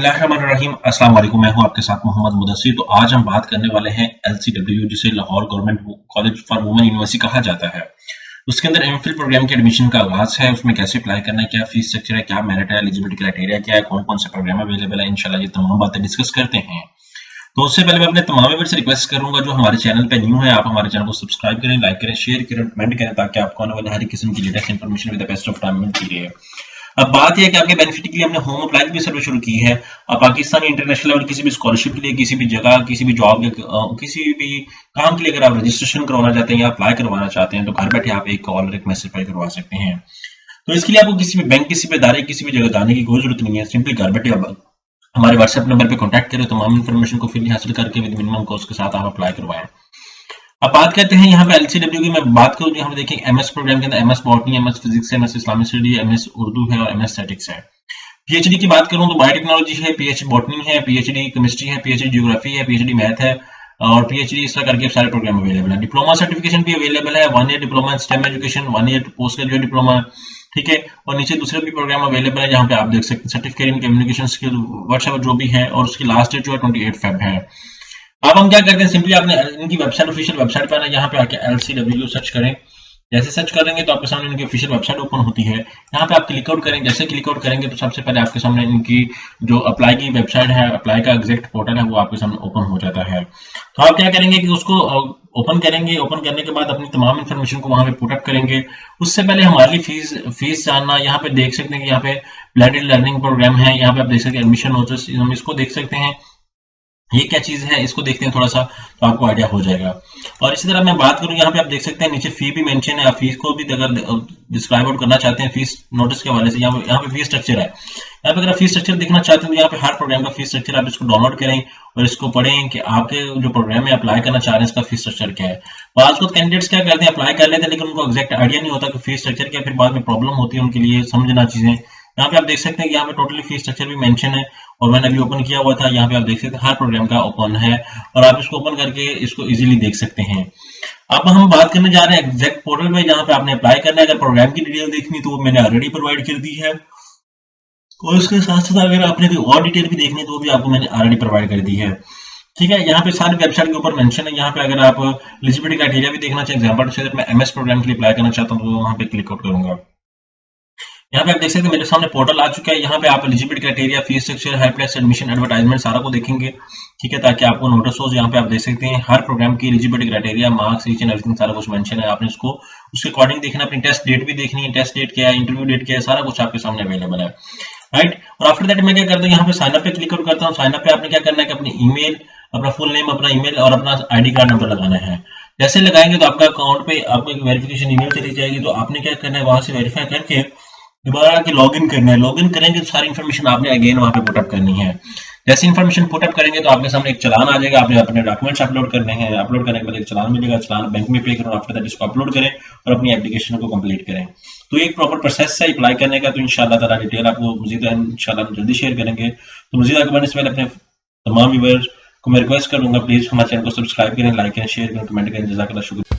बिस्मिल्लाहिर्रहमानिर्रहीम। अस्सलाम वालेकुम। मैं हूं आपके साथ मोहम्मद मुदस्सिर। तो आज हम बात करने वाले हैं एलसीडब्ल्यू, जिसे Lahore government college for women university कहा जाता है। उसके अंदर एमफिल प्रोग्राम के एडमिशन का आगाज है। उसमें कैसे अप्लाई करना है, क्या फीस स्ट्रक्चर है, क्या मेरिट है, एलिजिबिलिटी क्राइटेरिया क्या है, कौन कौन से प्रोग्राम अवेलेबल है, इंशाल्लाह ये तमाम बातें डिस्कस करते हैं। तो उससे पहले मैं अपने तमाम व्यूअर्स से रिक्वेस्ट करूंगा जो हमारे चैनल पे न्यू है, आप हमारे चैनल को सब्सक्राइब करें, लाइक करें, शेयर करें, कमेंट करें, ताकि आपको आने वाले हर किस्म की latest information with the best of time मिलती रहे। अब बात यह है कि आपके बेनिफिट के लिए हमने होम अप्लाई की भी सर्विस शुरू की है। आप पाकिस्तानी इंटरनेशनल लेवल किसी भी स्कॉलरशिप के लिए, किसी भी जगह, किसी भी जॉब या किसी भी काम के लिए अगर आप रजिस्ट्रेशन करवाना चाहते हैं या अप्लाई करवाना चाहते हैं, तो घर बैठे आप एक कॉल और एक मैसेज पर करवा सकते हैं। तो इसके लिए आपको किसी भी बैंक, किसी भी इदारे, किसी भी जगह जाने की कोई जरूरत नहीं है। सिंपली घर बैठे आप हमारे व्हाट्सएप नंबर पे कांटेक्ट करें, तमाम इन्फॉर्मेशन को फ्री हासिल करके विद मिनिमम कॉस्ट के साथ आप अप्लाई करवाएं। अब बात करते हैं यहाँ पे एलसीडब्ल्यू की। मैं बात करूँ यहाँ पे देखिए, एमएस प्रोग्राम के अंदर एमएस बॉटनी, एमएस फिजिक्स है, MS Islamic study, MS Urdu है और एमएस स्टैटिक्स है। पीएचडी की बात करूँ तो बायोटेक्नोलॉजी है, पीएचडी बॉटनी है, पीएचडी केमिस्ट्री है, पीएचडी ज्योग्राफी है, पीएचडी मैथ है और पीएचडी इस तरह करके सारे प्रोग्राम अवेलेबल है। डिप्लोमा सर्टिफिकेशन भी अवेलेबल है, 1 year diploma stem education, 1 year post graduate diploma, ठीक है। और नीचे दूसरे भी प्रोग्राम अवेलेबल है, जहाँ पे आप देख सकते हैं certificate in communication skill, WhatsApp जो भी है, और उसकी लास्ट डेट जो है 28 फेब है। अब हम क्या करते हैं, सिंपली आपने इनकी वेबसाइट, ऑफिशियल वेबसाइट पर ना, यहाँ पे आके एलसीडब्ल्यू सर्च करें। जैसे सर्च करेंगे तो आपके सामने इनकी ऑफिशियल वेबसाइट ओपन होती है। यहाँ पे आप क्लिक आउट करें। जैसे क्लिक आउट करेंगे तो सबसे पहले आपके सामने इनकी जो अप्लाई की वेबसाइट है, अप्लाई का एग्जैक्ट पोर्टल है, वो आपके सामने ओपन हो जाता है। तो आप क्या करेंगे कि उसको ओपन करेंगे। ओपन करने के बाद अपनी तमाम इन्फॉर्मेशन को वहां पे पुट अप करेंगे। उससे पहले हमारी फीस जानना, यहाँ पे देख सकते हैं कि यहाँ पे ब्लेंडेड लर्निंग प्रोग्राम है। यहाँ पे आप देख सकते हैं एडमिशन नोटिस, हम इसको देख सकते हैं। ये क्या चीज है, इसको देखते हैं थोड़ा सा, तो आपको आइडिया हो जाएगा। और इसी तरह मैं बात करूं, यहाँ पे आप देख सकते हैं नीचे फी भी मेंशन है। आप फीस को भी अगर डिस्क्राइब आउट करना चाहते हैं फीस नोटिस के हवाले से, यहाँ पे फीस स्ट्रक्चर है। यहाँ पे अगर आप फीस स्ट्रक्चर देखना चाहते हैं तो यहाँ पे हर प्रोग्राम का फीस स्ट्रक्चर, आप इसको डाउनलोड करें और इसको पढ़ें कि आपके जो प्रोग्राम में अप्लाई करना चाह रहे हैं इसका फीस स्ट्रक्चर क्या है। तो आजकल कैंडिडेट्स क्या करते हैं, अप्लाई कर लेते हैं लेकिन उनको एग्जैक्ट आइडिया नहीं होता कि फीस स्ट्रक्चर क्या, फिर बाद में प्रॉब्लम होती है उनके लिए समझना चीजें। यहाँ पे आप देख सकते हैं कि यहाँ पे टोटली फीस स्ट्रक्चर भी मेंशन है, और मैंने अभी ओपन किया हुआ था। यहाँ पे आप देख सकते हैं हर प्रोग्राम का ओपन है, और आप इसको ओपन करके इसको इजीली देख सकते हैं। अब हम बात करने जा रहे हैं एग्जैक्ट पोर्टल में, जहाँ पे आपने अप्लाई करना है। अगर प्रोग्राम की डिटेल देखनी तो वो मैंने ऑलरेडी प्रोवाइड कर दी है, और उसके साथ साथ अगर आपने कोई और डिटेल भी देखनी है तो वो भी आपको मैंने ऑलरेडी प्रोवाइड कर दी है, ठीक है। यहाँ पे सारी वेबसाइट के ऊपर मेंशन है। यहाँ पे अगर आप एलिजिबिलिटी क्राइटेरिया भी देखना चाहिए, एग्जाम्पल से मैं एमएस प्रोग्राम के लिए अप्लाई करना चाहता हूँ तो वहाँ पे क्लिक आउट करूंगा। यहाँ पे आप देख सकते हैं मेरे सामने पोर्टल आ चुका है। यहाँ पे आप eligibility criteria, fees structure, helpline, admission, advertisement सारा को देखेंगे, ठीक है, ताकि आपको नोटिस हो। यहाँ पे आप देख सकते हैं हर प्रोग्राम की eligibility criteria, marks, reach and everything सारा कुछ मेंशन है। आपने इसको उसके अकॉर्डिंग देखना, अपनी टेस्ट डेट भी देखनी है, टेस्ट डेट क्या है, इंटरव्यू डेट क्या है, सारा कुछ आपके सामने अवेलेबल है, राइट। और आफ्टर दैट मैं क्या करता हूँ, यहाँ पे साइन अप पे क्लिक आउट करता हूँ। साइन अप पे आपने क्या करना है कि अपनी ईमेल, अपना फुल नेम, अपना ईमेल और अपना आईडी कार्ड नंबर लगाना है। जैसे लगाएंगे तो आपका अकाउंट पे आपको एक वेरिफिकेशन ईमेल चली जाएगी। तो आपने क्या करना है, वहां से वेरीफाई करके दोबारा आके लॉगिन करना है। लॉगिन करेंगे तो सारी इन्फॉर्मेशन आपने अगेन वहां पे पुटअप करनी है। जैसे इन्फॉर्मेशन पुटअप करेंगे तो आपके सामने एक चलान आ जाएगा। आपने अपने डॉक्यूमेंट्स अपलोड करने हैं, अपलोड करने के बाद एक चलान मिलेगा। चलान बैंक में पे करो, आफ्टर दैट इसको अपलोड करें और अपनी एप्लीकेशन को कंप्लीट करें। तो एक प्रॉपर प्रोसेस है अप्लाई करने का। तो इंशाल्लाह ताला डिटेल आपको मजीद इंशाल्लाह जल्दी शेयर करेंगे। तो मजीद आगे बढ़ने से पहले अपने तमाम व्यूअर्स को मैं रिक्वेस्ट करूंगा, प्लीज हमारे चैनल को सब्सक्राइब करें, लाइक करें, शेयर करें, कमेंट करें। जज़ाकल्लाह, शुक्रिया।